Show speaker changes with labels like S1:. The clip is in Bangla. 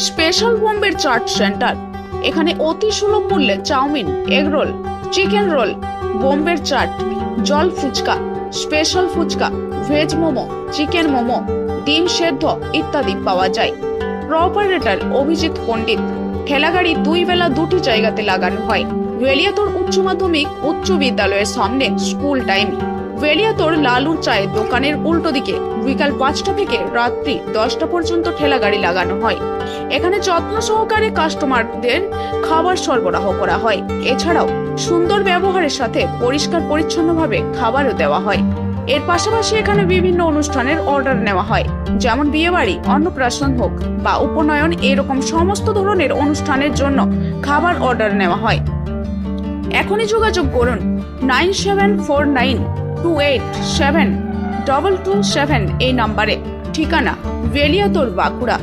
S1: স্পেশাল বোম্বের চাট সেন্টার। এখানে অতি সুলভ মূল্যে chowmein, egg roll, chicken roll, বোম্বের চাট, জল fuchka, special fuchka, veg momo, chicken momo, ডিম সেদ্ধ ইত্যাদি পাওয়া যায়। প্রপারেটর অভিজিৎ পণ্ডিত। ঠেলাগাড়ি 2 বেলা 2টি জায়গাতে লাগানো হয়। বেলিয়াতোড় উচ্চ মাধ্যমিক উচ্চ বিদ্যালয়ের সামনে স্কুল টাইম। বেলিয়াতোড় লালু চায়ের দোকানের উল্টো দিকে বিকাল 5টা থেকে রাত্রি 10টা পর্যন্ত ঠেলাগাড়ি লাগানো হয়। এখানে যত্ন সহকারে কাস্টমারদের খাবার সরবরাহ করা হয়। এছাড়াও সুন্দর ব্যবহারের সাথে পরিষ্কার পরিচ্ছন্নভাবে খাবারও দেওয়া হয়। এর পাশাপাশি এখানে বিভিন্ন অনুষ্ঠানের অর্ডার নেওয়া হয়, যেমন বিয়েবাড়ি, অন্নপ্রাশন হোক বা উপনয়ন, এরকম সমস্ত ধরনের অনুষ্ঠানের জন্য খাবার অর্ডার নেওয়া হয়। এখনই যোগাযোগ করুন 9749287227 এই নাম্বারে। ঠিকানা বেলিয়াতোড়, বাঁকুড়া।